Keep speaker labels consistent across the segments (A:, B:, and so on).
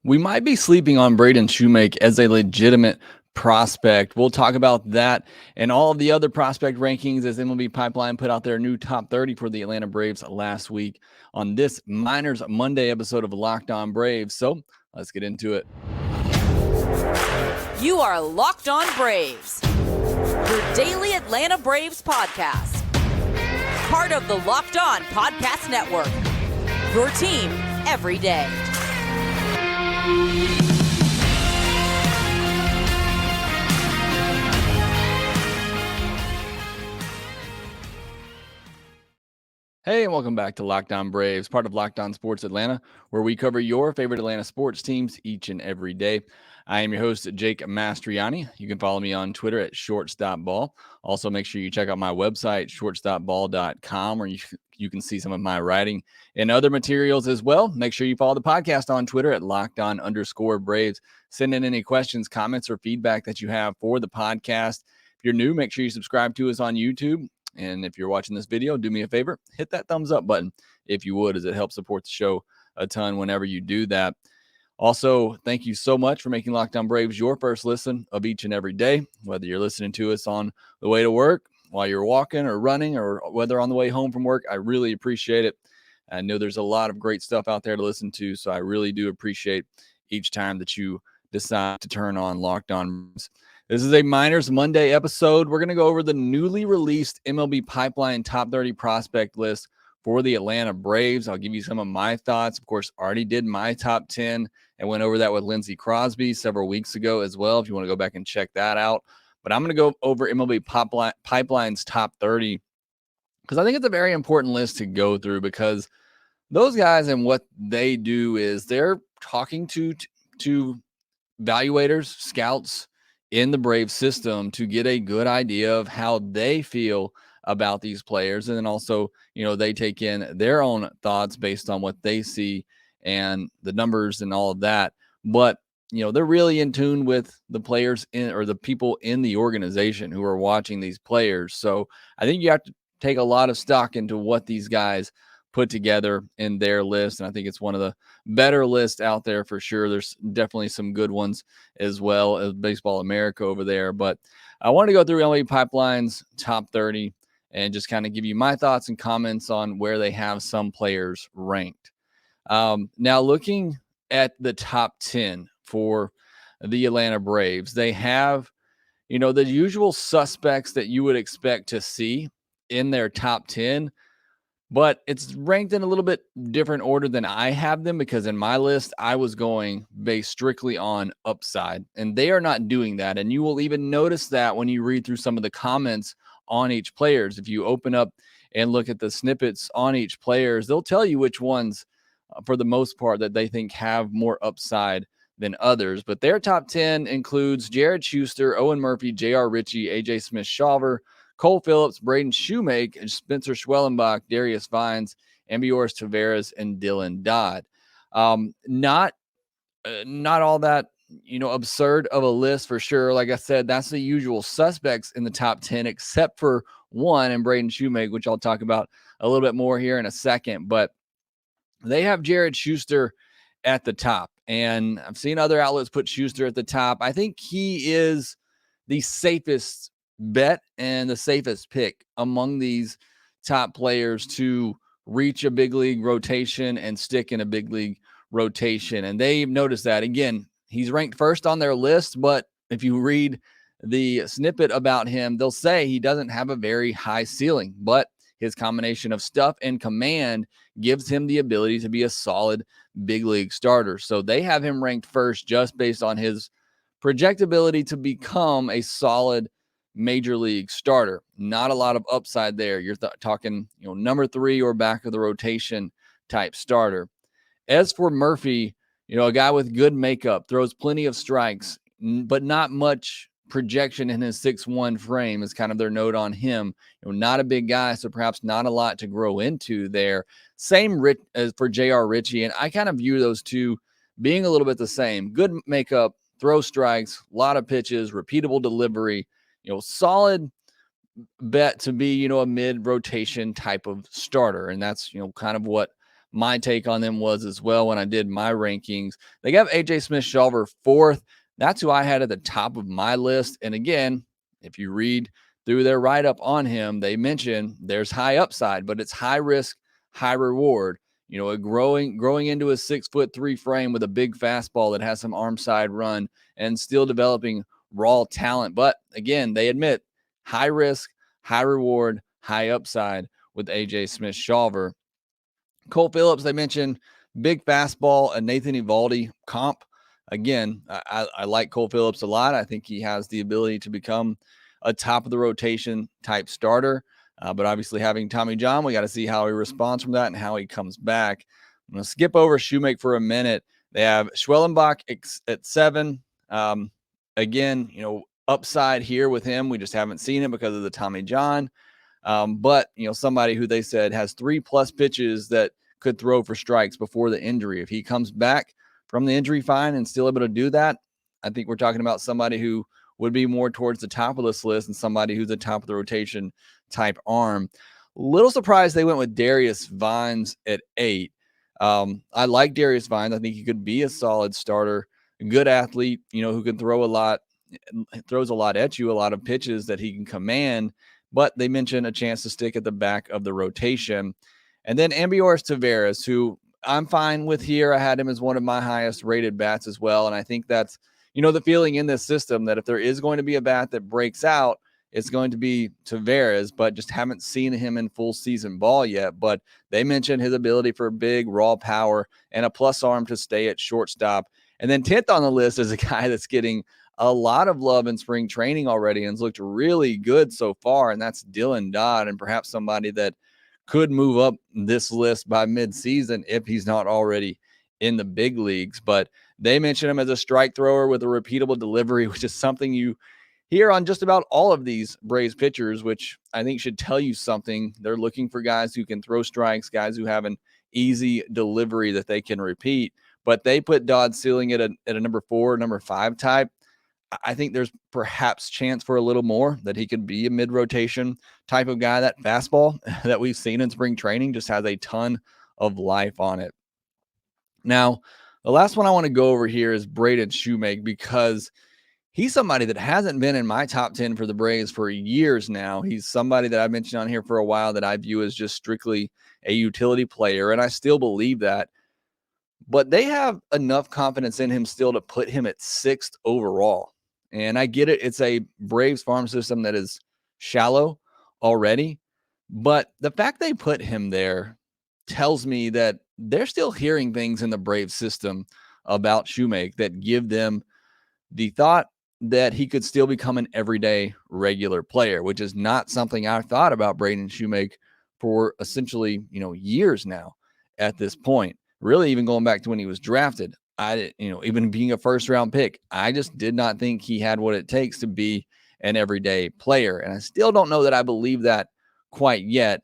A: We might be sleeping on Braden Shewmake as a legitimate prospect. We'll talk about that and all of the other prospect rankings as MLB Pipeline put out their new top 30 for the Atlanta Braves last week on this Miners Monday episode of Lockedon Braves. So let's get into it.
B: You are Locked On Braves, your daily Atlanta Braves podcast. Part of the Locked On Podcast Network, your team every day.
A: Hey, and welcome back to Locked On Braves, part of Locked On Sports Atlanta, where we cover your favorite Atlanta sports teams each and every day. I am your host, Jake Mastroianni. You can follow me on Twitter at shortstopball. Also, make sure you check out my website, shortstopball.com, where you can see some of my writing and other materials as well. Make sure you follow the podcast on Twitter at LockedOn_Braves. Send in any questions, comments, or feedback that you have for the podcast. If you're new, make sure you subscribe to us on YouTube. And if you're watching this video, do me a favor, hit that thumbs up button if you would, as it helps support the show a ton whenever you do that. Also, thank you so much for making Locked On Braves your first listen of each and every day, whether you're listening to us on the way to work, while you're walking or running, or whether on the way home from work. I really appreciate it. I know there's a lot of great stuff out there to listen to, so I really do appreciate each time that you decide to turn on Locked On Braves. This is a Miners Monday episode. We're going to go over the newly released MLB Pipeline Top 30 prospect list for the Atlanta Braves. I'll give you some of my thoughts. Of course, already did my top 10 and went over that with Lindsey Crosby several weeks ago as well, if you want to go back and check that out. But I'm going to go over MLB Pipeline's top 30 because I think it's a very important list to go through, because those guys and what they do is they're talking to evaluators, scouts in the Brave system to get a good idea of how they feel about these players. And then also, they take in their own thoughts based on what they see and the numbers and all of that. But, they're really in tune with the players or the people in the organization who are watching these players. So I think you have to take a lot of stock into what these guys put together in their list. And I think it's one of the better lists out there for sure. There's definitely some good ones as well as Baseball America over there. But I want to go through MLB Pipeline's top 30 and just kind of give you my thoughts and comments on where they have some players ranked. Now, looking at the top 10 for the Atlanta Braves, they have, the usual suspects that you would expect to see in their top 10. But it's ranked in a little bit different order than I have them, because in my list, I was going based strictly on upside, and they are not doing that. And you will even notice that when you read through some of the comments on each players. If you open up and look at the snippets on each players, they'll tell you which ones, for the most part, that they think have more upside than others. But their top 10 includes Jared Schuster, Owen Murphy, J.R. Ritchie, A.J. Smith-Shawver, Cole Phillips, Braden Shewmake, and Spencer Schwellenbach, Darius Vines, Ambioris, Tavarez, and Dylan Dodd. Not all that, absurd of a list for sure. Like I said, that's the usual suspects in the top 10, except for one, and Braden Shewmake, which I'll talk about a little bit more here in a second. But they have Jared Schuster at the top, and I've seen other outlets put Schuster at the top. I think he is the safest bet and the safest pick among these top players to reach a big league rotation and stick in a big league rotation. And they've noticed that. Again, he's ranked first on their list, but if you read the snippet about him, they'll say he doesn't have a very high ceiling, but his combination of stuff and command gives him the ability to be a solid big league starter. So they have him ranked first just based on his projectability to become a solid major league starter. Not a lot of upside there. You're talking, number 3 or back of the rotation type starter. As for Murphy, a guy with good makeup, throws plenty of strikes, but not much projection in his 6'1" frame is kind of their note on him. Not a big guy, so perhaps not a lot to grow into there. Same as for J.R. Ritchie, and I kind of view those two being a little bit the same. Good makeup, throw strikes, a lot of pitches, repeatable delivery, solid bet to be, a mid-rotation type of starter. And that's, kind of what my take on them was as well when I did my rankings. They got AJ Smith-Shawver 4th. That's who I had at the top of my list. And again, if you read through their write-up on him, they mention there's high upside, but it's high risk, high reward. A growing into a 6'3" frame with a big fastball that has some arm side run and still developing raw talent. But again, they admit high risk, high reward, high upside with AJ Smith-Shawver. Cole Phillips, they mentioned big fastball, a Nathan Eovaldi comp. Again, I like Cole Phillips a lot. I think he has the ability to become a top of the rotation type starter. But obviously having Tommy John, we got to see how he responds from that and how he comes back. I'm going to skip over Shewmake for a minute. They have Schwellenbach at 7. Again, upside here with him. We just haven't seen it because of the Tommy John. But somebody who they said has 3+ pitches that could throw for strikes before the injury. If he comes back from the injury fine and still able to do that, I think we're talking about somebody who would be more towards the top of this list and somebody who's a top of the rotation type arm. Little surprised they went with Darius Vines at 8. I like Darius Vines. I think he could be a solid starter, a good athlete, who can throw a lot, throws a lot at you, a lot of pitches that he can command. But they mentioned a chance to stick at the back of the rotation. And then Ambioris Tavarez, who I'm fine with here. I had him as one of my highest rated bats as well. And I think that's, the feeling in this system that if there is going to be a bat that breaks out, it's going to be Tavarez, but just haven't seen him in full season ball yet. But they mentioned his ability for big raw power and a plus arm to stay at shortstop. And then 10th on the list is a guy that's getting a lot of love in spring training already and has looked really good so far, and that's Dylan Dodd, and perhaps somebody that could move up this list by midseason if he's not already in the big leagues. But they mention him as a strike thrower with a repeatable delivery, which is something you hear on just about all of these Braves pitchers, which I think should tell you something. They're looking for guys who can throw strikes, guys who have an easy delivery that they can repeat. But they put Dodd ceiling at a number 4, number 5 type. I think there's perhaps chance for a little more that he could be a mid-rotation type of guy. That fastball that we've seen in spring training just has a ton of life on it. Now, the last one I want to go over here is Braden Shewmake, because he's somebody that hasn't been in my top 10 for the Braves for years now. He's somebody that I've mentioned on here for a while that I view as just strictly a utility player, and I still believe that. But they have enough confidence in him still to put him at 6th overall. And I get it. It's a Braves farm system that is shallow already. But the fact they put him there tells me that they're still hearing things in the Braves system about Shewmake that give them the thought that he could still become an everyday regular player, which is not something I've thought about Braden Shewmake for essentially, years now at this point. Really, even going back to when he was drafted, even being a first round pick, I just did not think he had what it takes to be an everyday player. And I still don't know that I believe that quite yet,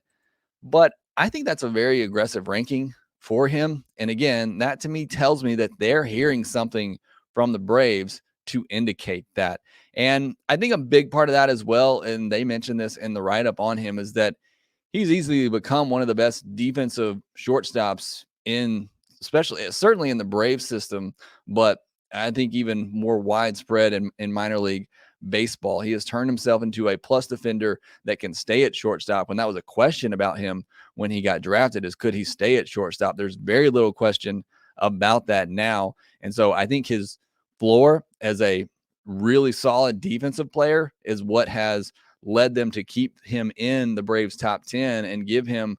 A: but I think that's a very aggressive ranking for him. And again, that to me tells me that they're hearing something from the Braves to indicate that. And I think a big part of that as well, and they mentioned this in the write-up on him, is that he's easily become one of the best defensive shortstops certainly in the Braves system, but I think even more widespread in minor league baseball. He has turned himself into a plus defender that can stay at shortstop. When that was a question about him when he got drafted, is could he stay at shortstop? There's very little question about that now. And so I think his floor as a really solid defensive player is what has led them to keep him in the Braves top 10 and give him,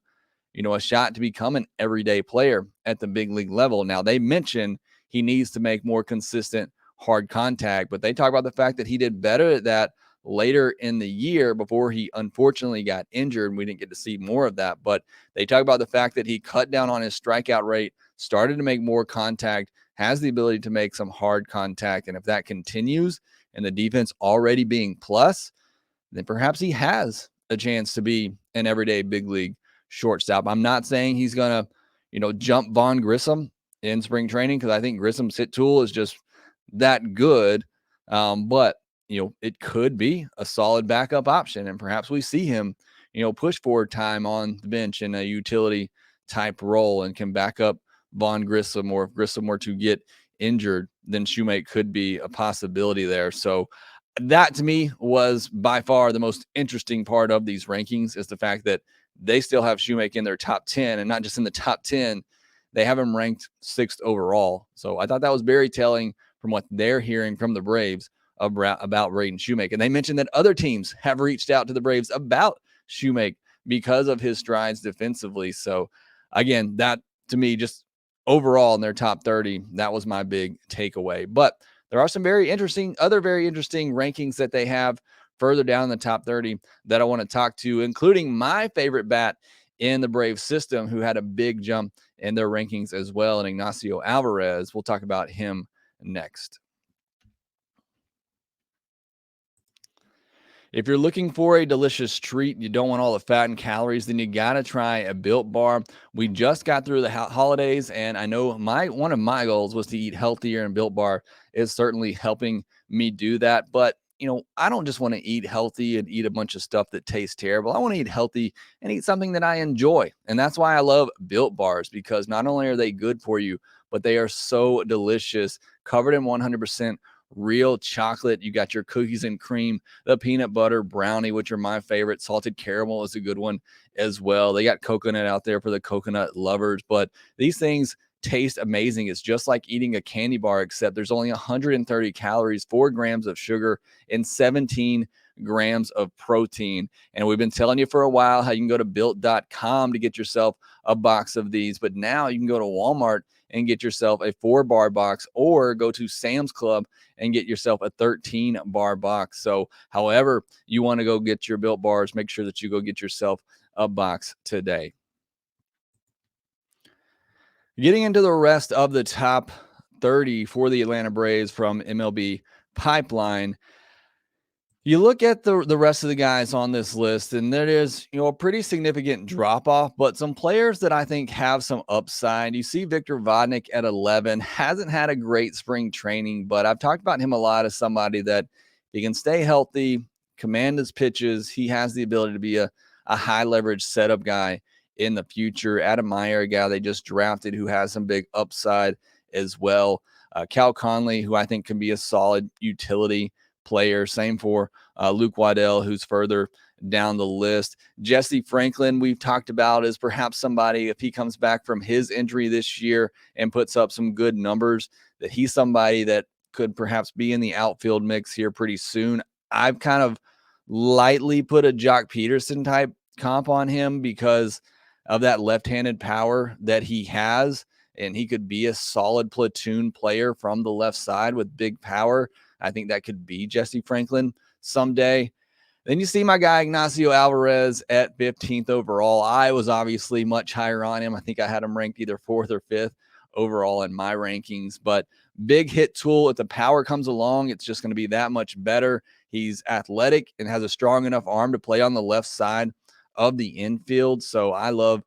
A: a shot to become an everyday player at the big league level. Now, they mention he needs to make more consistent hard contact, but they talk about the fact that he did better at that later in the year before he unfortunately got injured. We didn't get to see more of that, but they talk about the fact that he cut down on his strikeout rate, started to make more contact, has the ability to make some hard contact. And if that continues and the defense already being plus, then perhaps he has a chance to be an everyday big league shortstop. I'm not saying he's going to, jump Vaughn Grissom in spring training, because I think Grissom's hit tool is just that good. But, it could be a solid backup option, and perhaps we see him, push forward time on the bench in a utility type role and can back up Vaughn Grissom, or if Grissom were to get injured, then Shewmake could be a possibility there. So that to me was by far the most interesting part of these rankings, is the fact that they still have Shewmake in their top 10, and not just in the top 10, they have him ranked 6th overall. So I thought that was very telling from what they're hearing from the Braves about Braden Shewmake. And they mentioned that other teams have reached out to the Braves about Shewmake because of his strides defensively. So again, that to me, just overall in their top 30, that was my big takeaway. But there are some other very interesting rankings that they have further down in the top 30 that I want to talk to, including my favorite bat in the Braves system, who had a big jump in their rankings as well, and Ignacio Alvarez. We'll talk about him next. If you're looking for a delicious treat, you don't want all the fat and calories, then you got to try a Built Bar. We just got through the holidays, and I know one of my goals was to eat healthier, and Built Bar is certainly helping me do that. But I don't just want to eat healthy and eat a bunch of stuff that tastes terrible. I want to eat healthy and eat something that I enjoy. And that's why I love Built Bars, because not only are they good for you, but they are so delicious, covered in 100% real chocolate. You got your cookies and cream, the peanut butter brownie, which are my favorite. Salted caramel is a good one as well. They got coconut out there for the coconut lovers, but these things taste amazing. It's just like eating a candy bar, except there's only 130 calories, 4 grams of sugar, and 17 grams of protein. And we've been telling you for a while how you can go to built.com to get yourself a box of these, but now you can go to Walmart and get yourself a 4-bar box, or go to Sam's Club and get yourself a 13-bar box. So however you want to go get your Built Bars, make sure that you go get yourself a box today. Getting into the rest of the top 30 for the Atlanta Braves from MLB Pipeline, you look at the rest of the guys on this list, and there is a pretty significant drop-off, but some players that I think have some upside. You see Victor Vodnik at 11, hasn't had a great spring training, but I've talked about him a lot as somebody that he can stay healthy, command his pitches. He has the ability to be a high-leverage setup guy in the future. Adam Meyer, a guy they just drafted who has some big upside as well. Cal Conley, who I think can be a solid utility player. Same for Luke Waddell, who's further down the list. Jesse Franklin, we've talked about as perhaps somebody, if he comes back from his injury this year and puts up some good numbers, that he's somebody that could perhaps be in the outfield mix here pretty soon. I've kind of lightly put a Jock Peterson type comp on him because of that left-handed power that he has, and he could be a solid platoon player from the left side with big power. I think that could be Jesse Franklin someday. Then you see my guy Ignacio Alvarez at 15th overall. I was obviously much higher on him. I think I had him ranked either 4th or 5th overall in my rankings. But big hit tool. If the power comes along, it's just going to be that much better. He's athletic and has a strong enough arm to play on the left side of the infield. So I love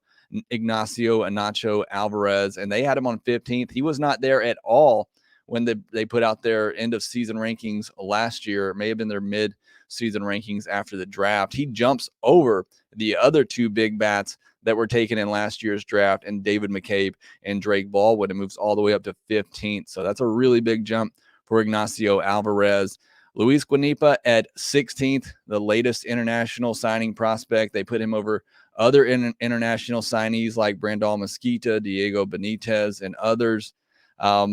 A: Ignacio Alvarez, and they had him on 15th. He was not there at all when they put out their end of season rankings last year. It may have been their mid-season rankings after the draft. He jumps over the other 2 big bats that were taken in last year's draft, and David McCabe and Drake Baldwin, and moves all the way up to 15th. So that's a really big jump for Ignacio Alvarez. Luis Guanipa at 16th, the latest international signing prospect. They put him over other international signees like Brandon Mesquita, Diego Benitez, and others.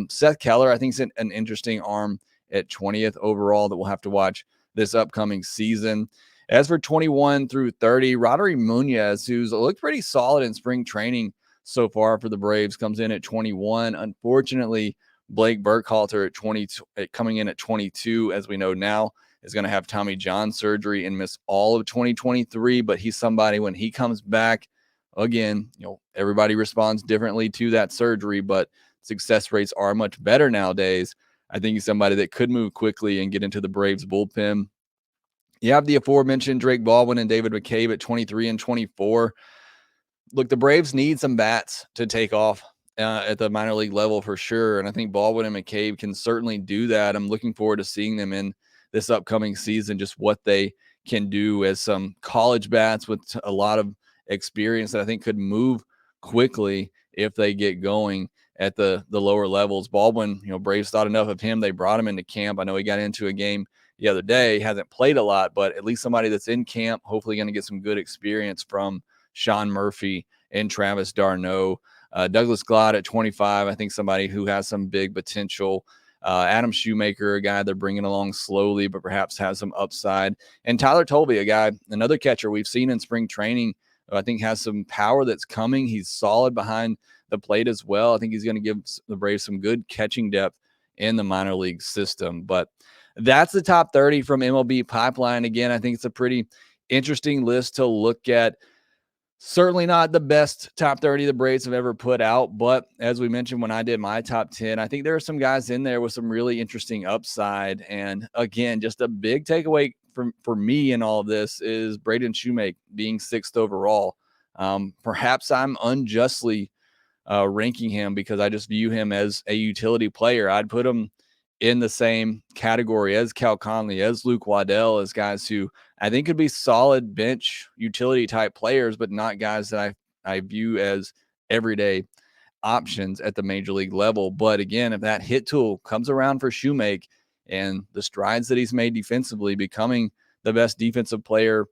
A: Seth Keller, I think, is an interesting arm at 20th overall that we'll have to watch this upcoming season. As for 21 through 30, Rodri Munoz, who's looked pretty solid in spring training so far for the Braves, comes in at 21. Unfortunately, Blake Burkhalter at 20, coming in at 22, as we know now, is going to have Tommy John surgery and miss all of 2023. But he's somebody, when he comes back, again, everybody responds differently to that surgery, but success rates are much better nowadays. I think he's somebody that could move quickly and get into the Braves bullpen. You have the aforementioned Drake Baldwin and David McCabe at 23 and 24. Look, the Braves need some bats to take off at the minor league level for sure. And I think Baldwin and McCabe can certainly do that. I'm looking forward to seeing them in this upcoming season, just what they can do as some college bats with a lot of experience that I think could move quickly if they get going at the lower levels. Baldwin, Braves thought enough of him. They brought him into camp. I know he got into a game the other day, hasn't played a lot, but at least somebody that's in camp, hopefully going to get some good experience from Sean Murphy and Travis d'Arnaud. Douglas Glott at 25, I think somebody who has some big potential. Adam Shoemaker, a guy they're bringing along slowly, but perhaps has some upside. And Tyler Tolby, a guy, another catcher we've seen in spring training, who I think has some power that's coming. He's solid behind the plate as well. I think he's going to give the Braves some good catching depth in the minor league system. But that's the top 30 from MLB Pipeline. Again, I think it's a pretty interesting list to look at. Certainly not the best top 30 the Braves have ever put out, but as we mentioned when I did my top 10, I think there are some guys in there with some really interesting upside. And again, just a big takeaway for me in all of this is Braden Shewmake being 6th overall. Perhaps I'm unjustly ranking him because I just view him as a utility player. I'd put him in the same category as Cal Conley, as Luke Waddell, as guys who I think could be solid bench utility type players, but not guys that I view as everyday options at the major league level. But again, if that hit tool comes around for Shewmake and the strides that he's made defensively, becoming the best defensive player,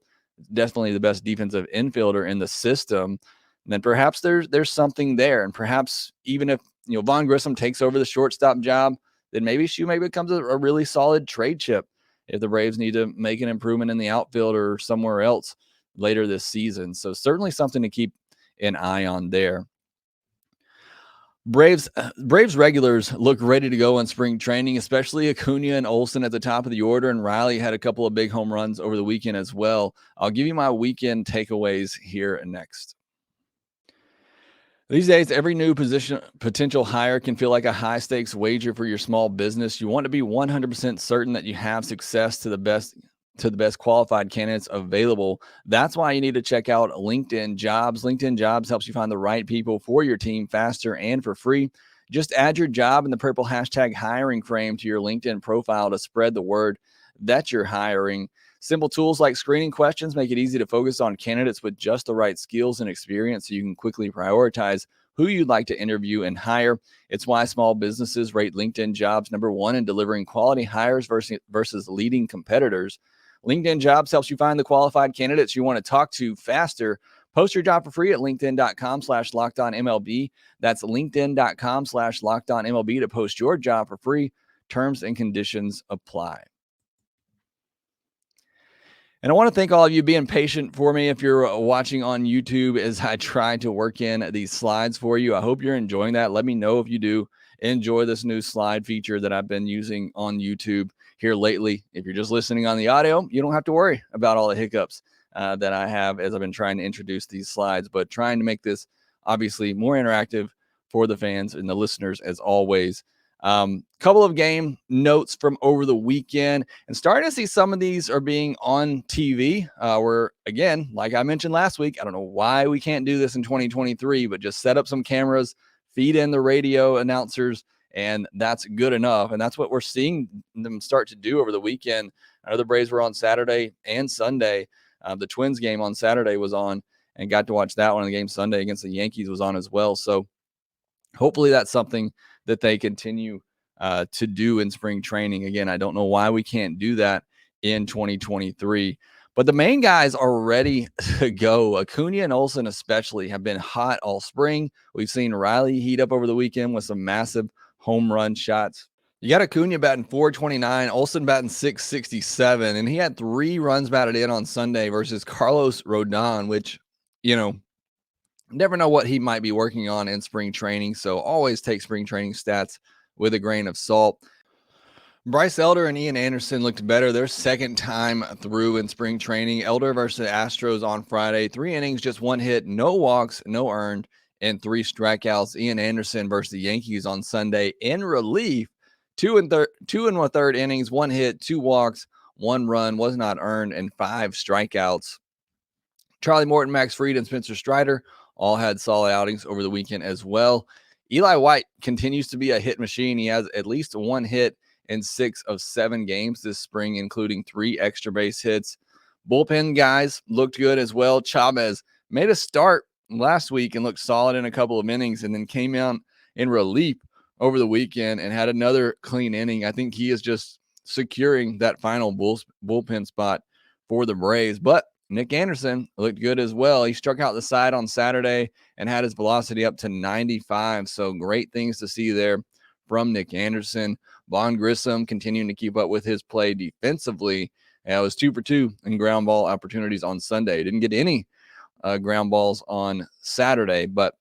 A: definitely the best defensive infielder in the system, then perhaps there's something there. And perhaps even if Vaughn Grissom takes over the shortstop job, then maybe Shewmake becomes a really solid trade chip if the Braves need to make an improvement in the outfield or somewhere else later this season. So certainly something to keep an eye on there. Braves regulars look ready to go in spring training, especially Acuna and Olsen at the top of the order, and Riley had a couple of big home runs over the weekend as well. I'll give you my weekend takeaways here next. These days, every new potential hire can feel like a high-stakes wager for your small business. You want to be 100% certain that you have success to the best qualified candidates available. That's why you need to check out LinkedIn Jobs. LinkedIn Jobs helps you find the right people for your team faster and for free. Just add your job in the purple hashtag hiring frame to your LinkedIn profile to spread the word that you're hiring. Simple tools like screening questions make it easy to focus on candidates with just the right skills and experience so you can quickly prioritize who you'd like to interview and hire. It's why small businesses rate LinkedIn Jobs #1 in delivering quality hires versus leading competitors. LinkedIn Jobs helps you find the qualified candidates you want to talk to faster. Post your job for free at linkedin.com/lockedonmlb. That's linkedin.com/lockedonmlb to post your job for free. Terms and conditions apply. And I want to thank all of you being patient for me if you're watching on YouTube as I try to work in these slides for you. I hope you're enjoying that. Let me know if you do enjoy this new slide feature that I've been using on YouTube here lately. If you're just listening on the audio, you don't have to worry about all the hiccups that I have as I've been trying to introduce these slides, but trying to make this obviously more interactive for the fans and the listeners as always. Couple of game notes from over the weekend, and starting to see some of these are being on TV. Where again, like I mentioned last week, I don't know why we can't do this in 2023, but just set up some cameras, feed in the radio announcers, and that's good enough. And that's what we're seeing them start to do over the weekend. I know the Braves were on Saturday and Sunday. The Twins game on Saturday was on, and got to watch that one. The game Sunday against the Yankees was on as well. So hopefully that's something that they continue to do in spring training. Again, I don't know why we can't do that in 2023, but the main guys are ready to go. Acuna and Olsen especially have been hot all spring. We've seen Riley heat up over the weekend with some massive home run shots. You got Acuna batting .429, Olsen batting .667, and he had 3 runs batted in on Sunday versus Carlos Rodon, which, never know what he might be working on in spring training. So always take spring training stats with a grain of salt. Bryce Elder and Ian Anderson looked better their second time through in spring training. Elder versus Astros on Friday, 3 innings, just 1 hit, no walks, no earned, and 3 strikeouts. Ian Anderson versus the Yankees on Sunday in relief, 2 1/3 innings, 1 hit, 2 walks, 1 run, was not earned, and 5 strikeouts. Charlie Morton, Max Fried, and Spencer Strider all had solid outings over the weekend as well. Eli White continues to be a hit machine. He has at least 1 hit in 6 of 7 games this spring, including 3 extra base hits. Bullpen guys looked good as well. Chavez made a start last week and looked solid in a couple of innings, and then came out in relief over the weekend and had another clean inning. I think he is just securing that final bullpen spot for the Braves. But Nick Anderson looked good as well. He struck out the side on Saturday and had his velocity up to 95. So great things to see there from Nick Anderson. Vaughn Grissom continuing to keep up with his play defensively. It was 2 for 2 in ground ball opportunities on Sunday. Didn't get any ground balls on Saturday, but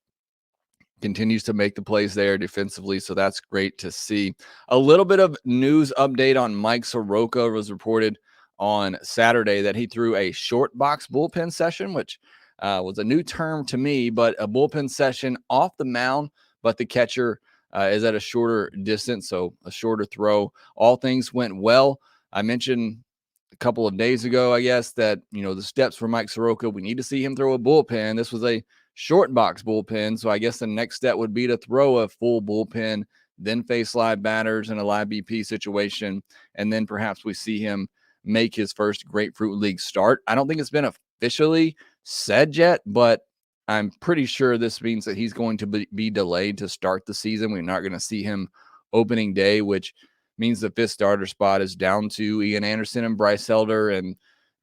A: continues to make the plays there defensively. So that's great to see. A little bit of news update on Mike Soroka. Was reported on Saturday that he threw a short box bullpen session, which was a new term to me, but a bullpen session off the mound, but the catcher is at a shorter distance, so a shorter throw. All things went well. I mentioned a couple of days ago, I guess, that, the steps for Mike Soroka, we need to see him throw a bullpen. This was a short box bullpen, so I guess the next step would be to throw a full bullpen, then face live batters in a live BP situation, and then perhaps we see him make his first Grapefruit League start. I don't think it's been officially said yet, but I'm pretty sure this means that he's going to be delayed to start the season. We're not going to see him opening day, which means the fifth starter spot is down to Ian Anderson and Bryce Elder and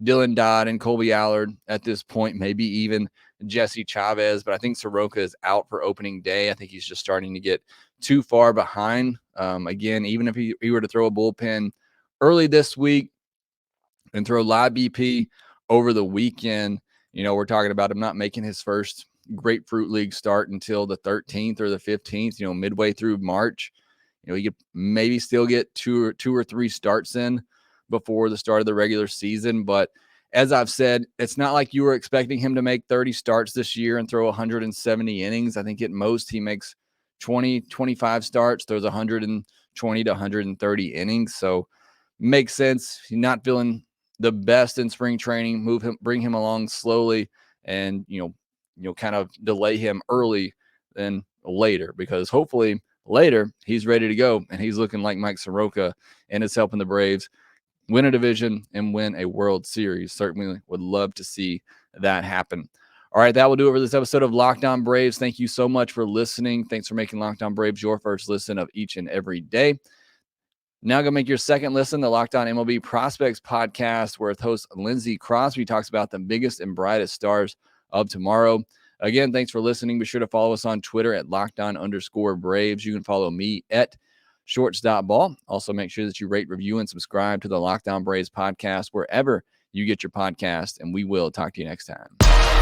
A: Dylan Dodd and Colby Allard at this point, maybe even Jesse Chavez. But I think Soroka is out for opening day. I think he's just starting to get too far behind. Again, even if he were to throw a bullpen early this week and throw live BP over the weekend, we're talking about him not making his first Grapefruit League start until the 13th or the 15th, midway through March. He could maybe still get two or three starts in before the start of the regular season. But as I've said, it's not like you were expecting him to make 30 starts this year and throw 170 innings. I think at most he makes 20, 25 starts, throws 120 to 130 innings. So makes sense. He's not feeling the best in spring training. Bring him along slowly and, kind of delay him early than later, because hopefully later he's ready to go and he's looking like Mike Soroka and is helping the Braves win a division and win a World Series. Certainly would love to see that happen. All right, that will do it for this episode of Lockedon Braves. Thank you so much for listening. Thanks for making Lockedon Braves your first listen of each and every day. Now go make your second listen, the Lockedon MLB Prospects podcast, where host Lindsey Crosby talks about the biggest and brightest stars of tomorrow. Again, thanks for listening. Be sure to follow us on Twitter at @Lockedon_Braves. You can follow me at shortstop_ball. Also, make sure that you rate, review, and subscribe to the Lockedon Braves podcast wherever you get your podcast, and we will talk to you next time.